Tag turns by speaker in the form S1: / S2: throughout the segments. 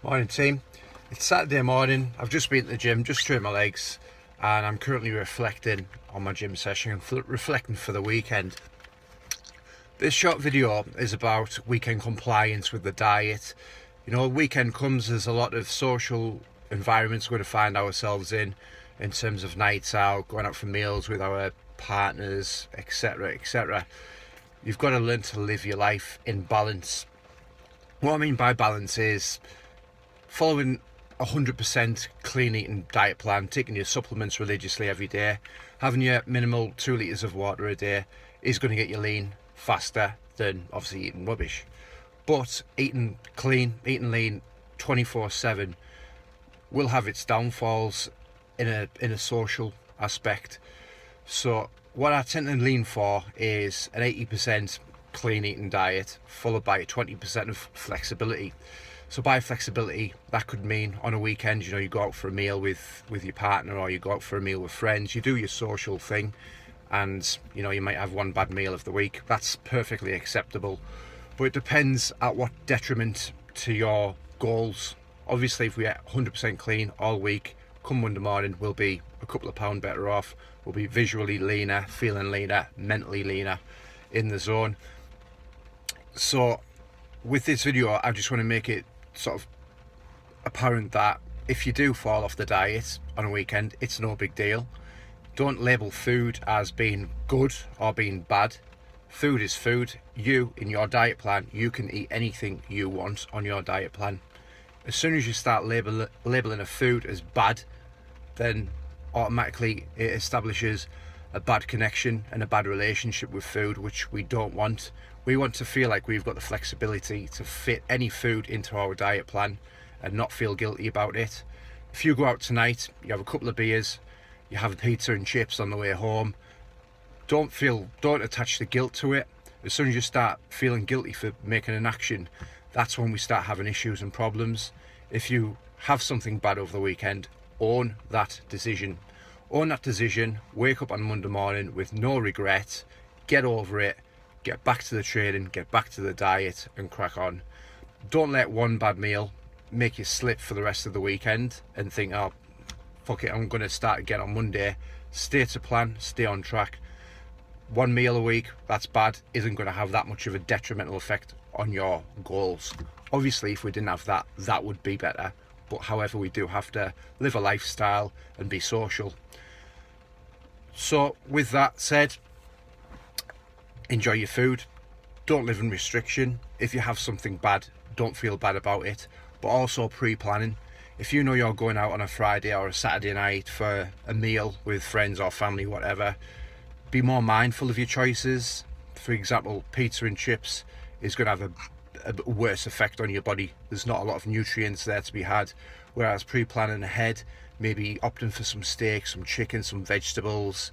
S1: Morning team, it's Saturday morning. I've just been to the gym, just trained my legs, and I'm currently reflecting on my gym session and reflecting for the weekend. This short video is about weekend compliance with the diet. You know, weekend comes, there's a lot of social environments we're going to find ourselves in terms of nights out, going out for meals with our partners, etc, etc. You've got to learn to live your life in balance. What I mean by balance is following 100% clean eating diet plan, taking your supplements religiously every day, having your minimal 2 litres of water a day is going to get you lean faster than obviously eating rubbish. But eating clean, eating lean 24/7 will have its downfalls in a social aspect. So what I tend to lean for is an 80% clean eating diet followed by 20% of flexibility. So by flexibility, that could mean on a weekend, you know, you go out for a meal with your partner, or you go out for a meal with friends, you do your social thing, and you know, you might have one bad meal of the week. That's perfectly acceptable, but it depends at what detriment to your goals. Obviously, if we get 100% clean all week, come Monday morning, we'll be a couple of pounds better off. We'll be visually leaner, feeling leaner, mentally leaner, in the zone. So with this video, I just want to make it sort of apparent that if you do fall off the diet on a weekend, it's no big deal. Don't label food as being good or being bad. Food is food. You, in your diet plan, you can eat anything you want on your diet plan. As soon as you start labeling a food as bad, then automatically it establishes a bad connection and a bad relationship with food, which we don't want. We want to feel like we've got the flexibility to fit any food into our diet plan and not feel guilty about it. If you go out tonight, you have a couple of beers, you have a pizza and chips on the way home, don't attach the guilt to it. As soon as you start feeling guilty for making an action, that's when we start having issues and problems. If you have something bad over the weekend, own that decision. Own that decision, wake up on Monday morning with no regret, get over it, get back to the training, get back to the diet and crack on. Don't let one bad meal make you slip for the rest of the weekend and think, oh, fuck it, I'm going to start again on Monday. Stay to plan, stay on track. One meal a week, that's bad, isn't going to have that much of a detrimental effect on your goals. Obviously, if we didn't have that, that would be better. But however, we do have to live a lifestyle and be social. So with that said, enjoy your food, don't live in restriction. If you have something bad, don't feel bad about it, but also pre-planning. If you know you're going out on a Friday or a Saturday night for a meal with friends or family, whatever, be more mindful of your choices. For example, pizza and chips is going to have a worse effect on your body. There's not a lot of nutrients there to be had, whereas pre-planning ahead, maybe opting for some steak, some chicken, some vegetables,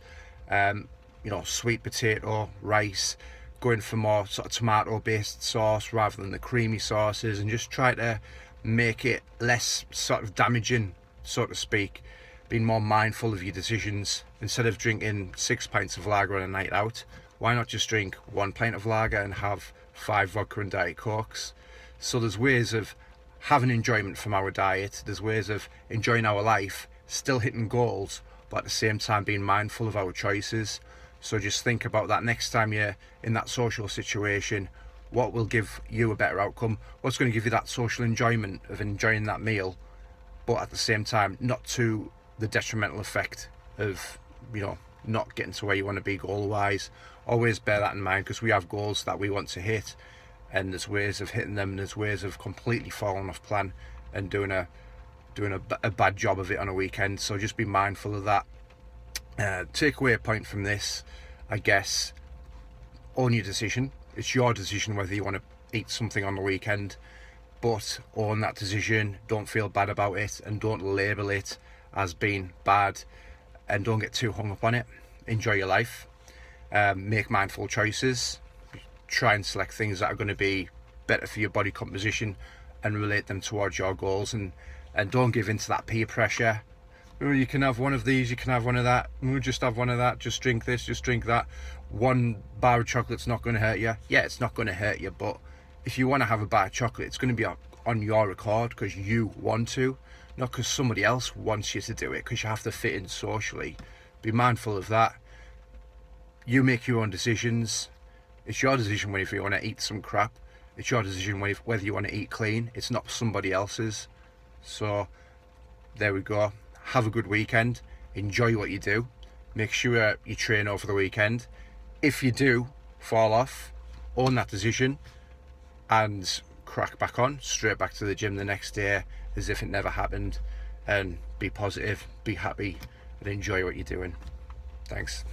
S1: you know, sweet potato, rice, going for more sort of tomato based sauce rather than the creamy sauces, and just try to make it less sort of damaging, so to speak. Being more mindful of your decisions. Instead of drinking 6 pints of lager on a night out, why not just drink 1 pint of lager and have 5 vodka and Diet Cokes? So there's ways of having enjoyment from our diet, there's ways of enjoying our life, still hitting goals, but at the same time being mindful of our choices. So just think about that next time you're in that social situation. What will give you a better outcome? What's going to give you that social enjoyment of enjoying that meal, but at the same time not to the detrimental effect of, you know, not getting to where you want to be goal wise. Always bear that in mind, because we have goals that we want to hit, and there's ways of hitting them, and there's ways of completely falling off plan and doing a bad job of it on a weekend. So just be mindful of that. Takeaway point from this, I guess, own your decision. It's your decision whether you want to eat something on the weekend, but own that decision. Don't feel bad about it, and don't label it as being bad, and don't get too hung up on it. Enjoy your life. Make mindful choices. Try and select things that are going to be better for your body composition and relate them towards your goals, and don't give in to that peer pressure. Oh, you can have one of these, you can have one of that, just have one of that, just drink this, just drink that. One bar of chocolate's not going to hurt you. Yeah, it's not going to hurt you, but if you want to have a bar of chocolate, it's going to be on your accord because you want to, not because somebody else wants you to do it, because you have to fit in socially. Be mindful of that. You make your own decisions. It's your decision whether you want to eat some crap. It's your decision whether you want to eat clean. It's not somebody else's. So there we go. Have a good weekend. Enjoy what you do. Make sure you train over the weekend. If you do fall off, own that decision and crack back on, straight back to the gym the next day as if it never happened, and be positive, be happy, and enjoy what you're doing. Thanks.